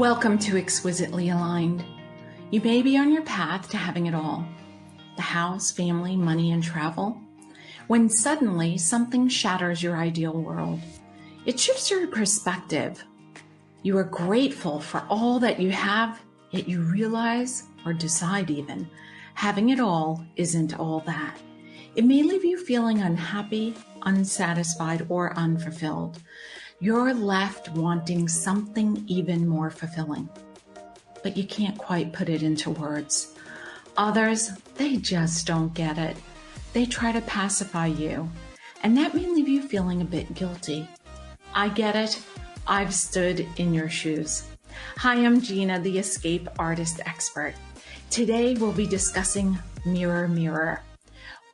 Welcome to Exquisitely Aligned. You may be on your path to having it all: the house, family, money, and travel. When suddenly something shatters your ideal world, it shifts your perspective. You are grateful for all that you have, yet you realize, or decide even, having it all isn't all that. It may leave you feeling unhappy, unsatisfied, or unfulfilled. You're left wanting something even more fulfilling, but you can't quite put it into words. Others, they just don't get it. They try to pacify you, and that may leave you feeling a bit guilty. I get it. I've stood in your shoes. Hi, I'm Gina, the escape artist expert. Today we'll be discussing Mirror, Mirror,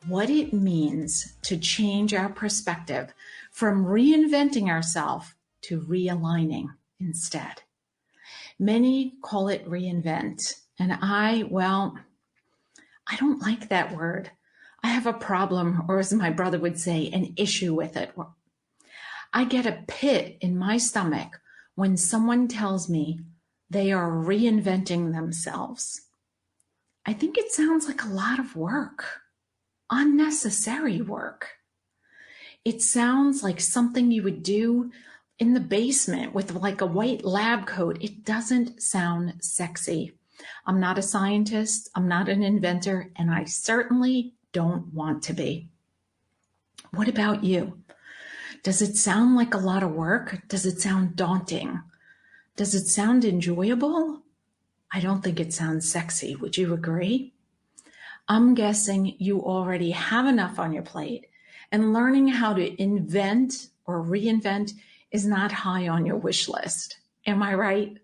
what it means to change our perspective from reinventing ourselves to realigning instead. Many call it reinvent, and I don't like that word. I have a problem, or as my brother would say, an issue with it. I get a pit in my stomach when someone tells me they are reinventing themselves. I think it sounds like a lot of work, unnecessary work. It sounds like something you would do in the basement with like a white lab coat. It doesn't sound sexy. I'm not a scientist, I'm not an inventor, and I certainly don't want to be. What about you? Does it sound like a lot of work? Does it sound daunting? Does it sound enjoyable? I don't think it sounds sexy. Would you agree? I'm guessing you already have enough on your plate, and learning how to invent or reinvent is not high on your wish list. Am I right?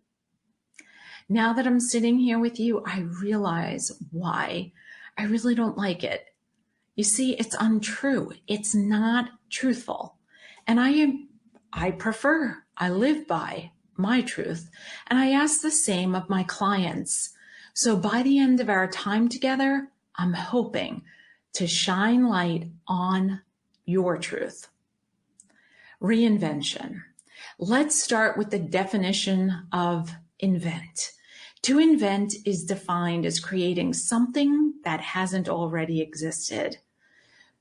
Now that I'm sitting here with you, I realize why I really don't like it. You see, it's untrue. It's not truthful. And I live by my truth. And I ask the same of my clients. So by the end of our time together, I'm hoping to shine light on your truth. Reinvention. Let's start with the definition of invent. To invent is defined as creating something that hasn't already existed.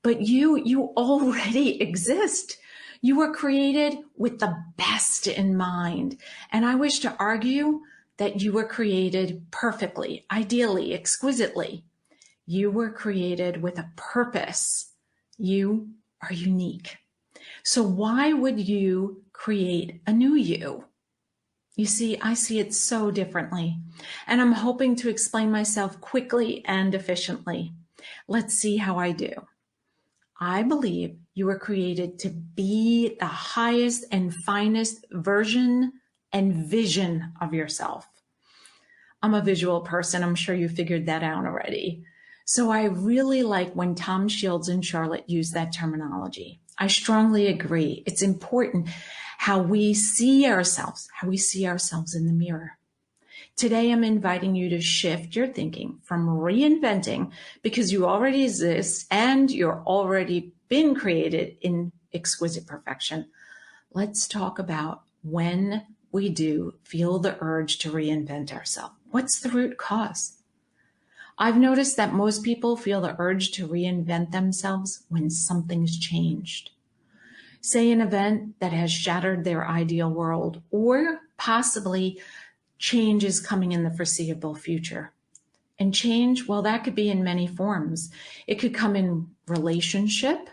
But you already exist. You were created with the best in mind. And I wish to argue that you were created perfectly, ideally, exquisitely. You were created with a purpose. You are unique. So why would you create a new you? You see, I see it so differently, and I'm hoping to explain myself quickly and efficiently. Let's see how I do. I believe you were created to be the highest and finest version and vision of yourself. I'm a visual person. I'm sure you figured that out already. So I really like when Tom Shields and Charlotte use that terminology. I strongly agree. It's important how we see ourselves in the mirror. Today, I'm inviting you to shift your thinking from reinventing, because you already exist and you're already been created in exquisite perfection. Let's talk about when we do feel the urge to reinvent ourselves. What's the root cause? I've noticed that most people feel the urge to reinvent themselves when something's changed. Say an event that has shattered their ideal world, or possibly change is coming in the foreseeable future. And change, well, that could be in many forms. It could come in relationship,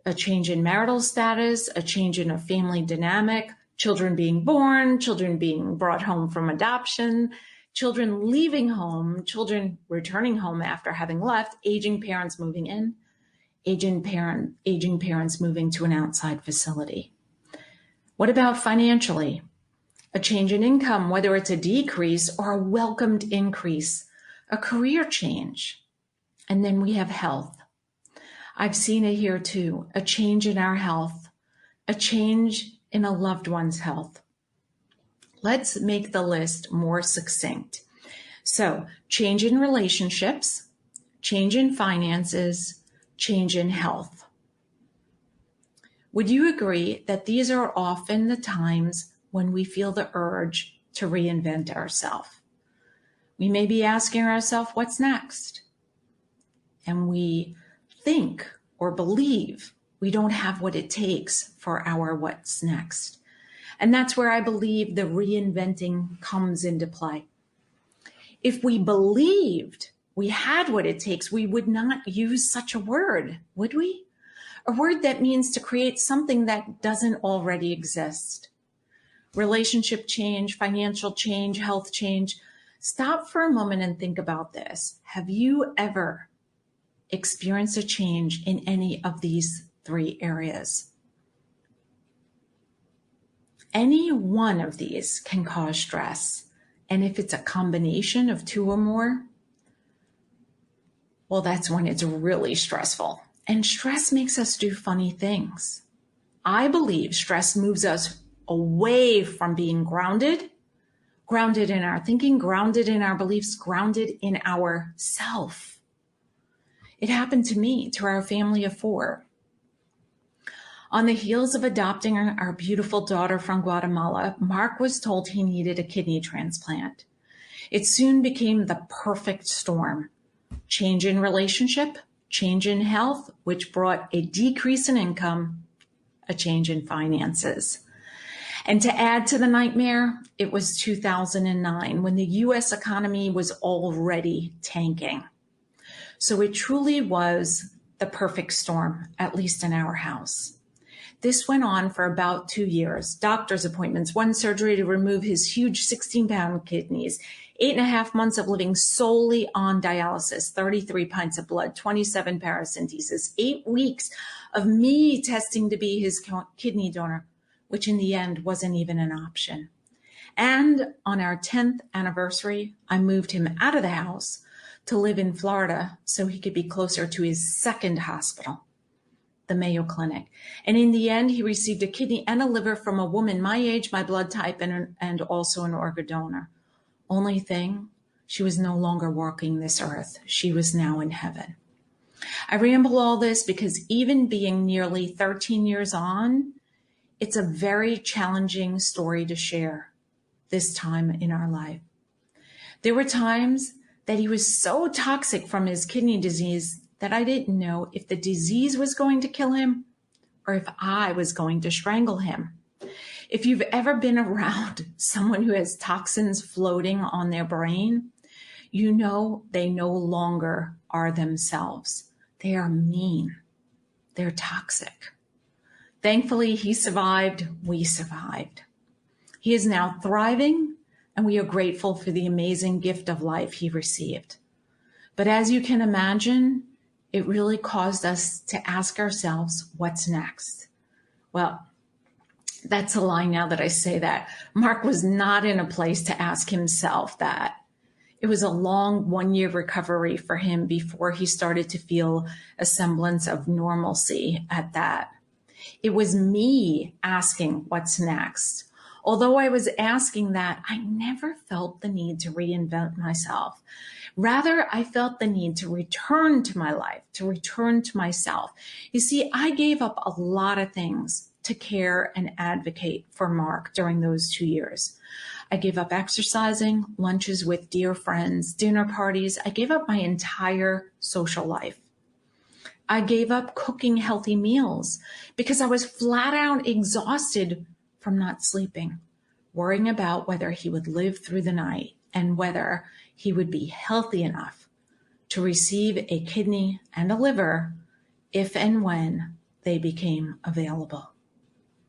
a change in marital status, a change in a family dynamic, children being born, children being brought home from adoption, children leaving home, children returning home after having left, aging parents moving in, aging parents moving to an outside facility. What about financially? A change in income, whether it's a decrease or a welcomed increase, a career change. And then we have health. I've seen it here too, a change in our health, a change in a loved one's health. Let's make the list more succinct. So, change in relationships, change in finances, change in health. Would you agree that these are often the times when we feel the urge to reinvent ourselves. We may be asking ourselves, what's next? And we think or believe we don't have what it takes for our what's next. And that's where I believe the reinventing comes into play. If we believed we had what it takes, we would not use such a word, would we? A word that means to create something that doesn't already exist. Relationship change, financial change, health change. Stop for a moment and think about this. Have you ever experienced a change in any of these three areas? Any one of these can cause stress. And if it's a combination of two or more, well, that's when it's really stressful. And stress makes us do funny things. I believe stress moves us away from being grounded in our thinking, grounded in our beliefs, grounded in our self. It happened to me, to our family of four. On the heels of adopting our beautiful daughter from Guatemala, Mark was told he needed a kidney transplant. It soon became the perfect storm. Change in relationship, change in health, which brought a decrease in income, a change in finances. And to add to the nightmare, it was 2009 when the US economy was already tanking. So it truly was the perfect storm, at least in our house. This went on for about 2 years. Doctor's appointments, one surgery to remove his huge 16-pound kidneys, 8.5 months of living solely on dialysis, 33 pints of blood, 27 paracentesis, 8 weeks of me testing to be his kidney donor, which in the end wasn't even an option. And on our 10th anniversary, I moved him out of the house to live in Florida so he could be closer to his second hospital, the Mayo Clinic. And in the end, he received a kidney and a liver from a woman my age, my blood type, and also an organ donor. Only thing, she was no longer walking this earth. She was now in heaven. I ramble all this because even being nearly 13 years on, it's a very challenging story to share this time in our life. There were times that he was so toxic from his kidney disease that I didn't know if the disease was going to kill him or if I was going to strangle him. If you've ever been around someone who has toxins floating on their brain, you know they no longer are themselves. They are mean. They're toxic. Thankfully, he survived. We survived. He is now thriving, and we are grateful for the amazing gift of life he received. But as you can imagine, it really caused us to ask ourselves, what's next? Well, that's a lie now that I say that. Mark was not in a place to ask himself that. It was a long 1-year recovery for him before he started to feel a semblance of normalcy at that. It was me asking what's next. Although I was asking that, I never felt the need to reinvent myself. Rather, I felt the need to return to my life, to return to myself. You see, I gave up a lot of things to care and advocate for Mark during those 2 years. I gave up exercising, lunches with dear friends, dinner parties. I gave up my entire social life. I gave up cooking healthy meals because I was flat out exhausted from not sleeping, worrying about whether he would live through the night and whether he would be healthy enough to receive a kidney and a liver if and when they became available.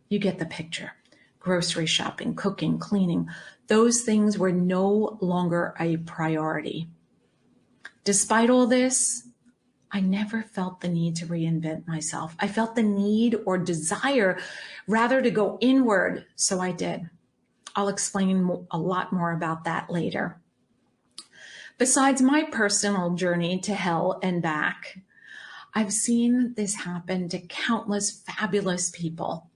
You get the picture. Grocery shopping, cooking, cleaning, those things were no longer a priority. Despite all this, I never felt the need to reinvent myself. I felt the need or desire rather to go inward, so I did. I'll explain a lot more about that later. Besides my personal journey to hell and back, I've seen this happen to countless fabulous people.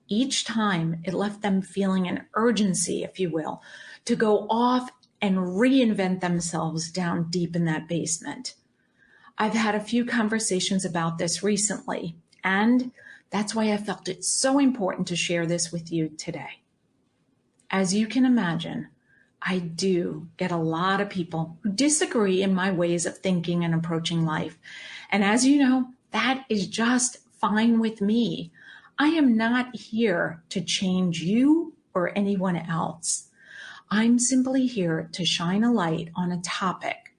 Each time it left them feeling an urgency, if you will, to go off and reinvent themselves down deep in that basement. I've had a few conversations about this recently, and that's why I felt it so important to share this with you today. As you can imagine, I do get a lot of people who disagree in my ways of thinking and approaching life. And as you know, that is just fine with me. I am not here to change you or anyone else. I'm simply here to shine a light on a topic.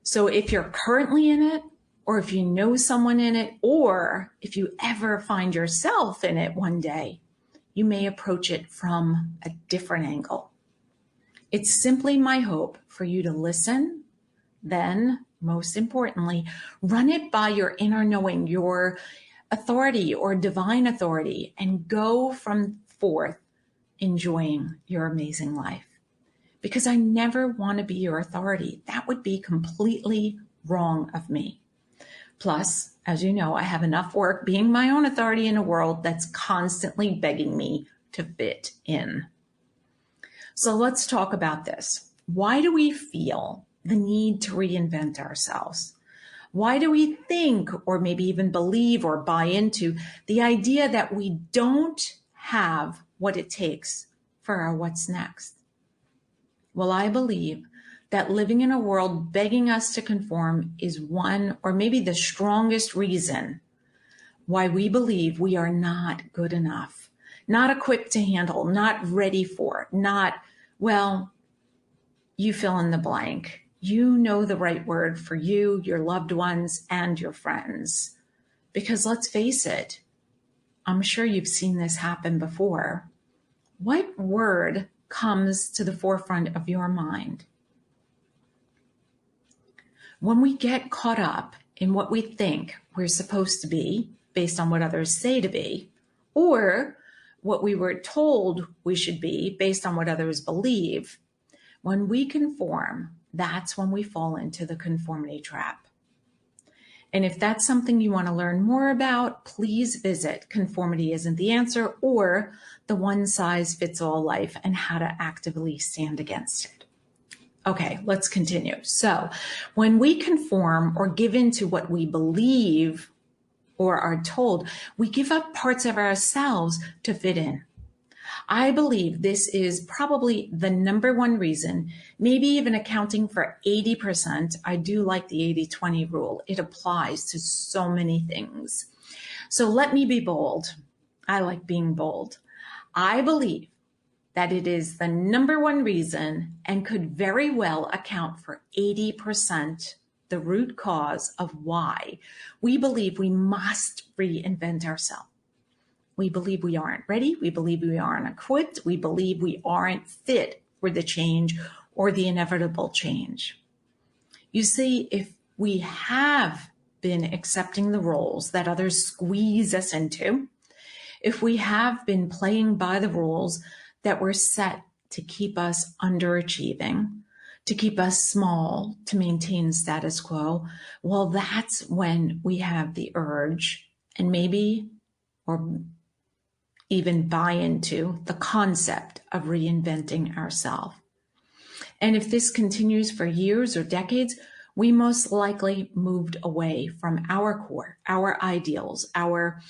So if you're currently in it, or if you know someone in it, or if you ever find yourself in it one day, you may approach it from a different angle. It's simply my hope for you to listen, then, most importantly, run it by your inner knowing, your authority or divine authority, and go from forth enjoying your amazing life. Because I never want to be your authority. That would be completely wrong of me. Plus, as you know, I have enough work being my own authority in a world that's constantly begging me to fit in. So let's talk about this. Why do we feel the need to reinvent ourselves? Why do we think, or maybe even believe or buy into the idea that we don't have what it takes for our what's next? Well, I believe that living in a world begging us to conform is one, or maybe the strongest reason why we believe we are not good enough, not equipped to handle, not ready for, not, well, you fill in the blank. You know the right word for you, your loved ones, and your friends. Because let's face it, I'm sure you've seen this happen before. What word comes to the forefront of your mind? When we get caught up in what we think we're supposed to be based on what others say to be, or what we were told we should be based on what others believe, when we conform, that's when we fall into the conformity trap. And if that's something you want to learn more about, please visit Conformity Isn't the Answer, or The One Size Fits All Life and How to Actively Stand Against It. Okay, let's continue. So when we conform or give in to what we believe or are told, we give up parts of ourselves to fit in. I believe this is probably the number one reason, maybe even accounting for 80%. I do like the 80-20 rule. It applies to so many things. So let me be bold. I like being bold. I believe that it is the number one reason and could very well account for 80%, the root cause of why we believe we must reinvent ourselves. We believe we aren't ready. We believe we aren't equipped. We believe we aren't fit for the change or the inevitable change. You see, if we have been accepting the roles that others squeeze us into, if we have been playing by the rules that were set to keep us underachieving, to keep us small, to maintain status quo, well, that's when we have the urge and maybe, or even buy into the concept of reinventing ourselves. And if this continues for years or decades, we most likely moved away from our core, our ideals, our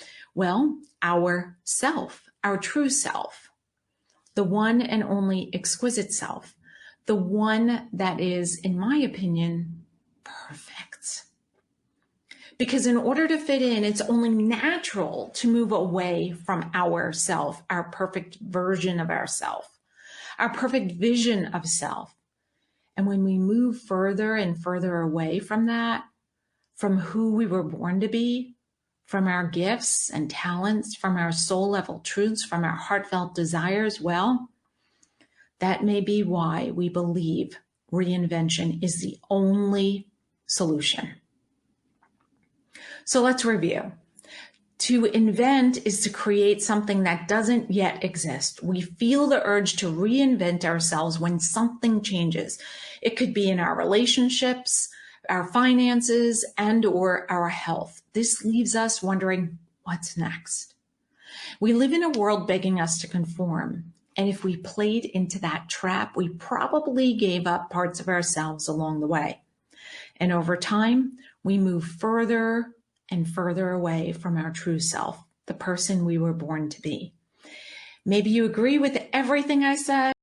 self, our true self, the one and only exquisite self, the one that is, in my opinion, perfect. Because in order to fit in, it's only natural to move away from our self, our perfect version of ourself, our perfect vision of self. And when we move further and further away from that, from who we were born to be, from our gifts and talents, from our soul level truths, from our heartfelt desires, well, that may be why we believe reinvention is the only solution. So let's review. To invent is to create something that doesn't yet exist. We feel the urge to reinvent ourselves when something changes. It could be in our relationships, our finances, and or our health. This leaves us wondering, what's next? We live in a world begging us to conform. And if we played into that trap, we probably gave up parts of ourselves along the way. And over time, we move further and further away from our true self, the person we were born to be. Maybe you agree with everything I said.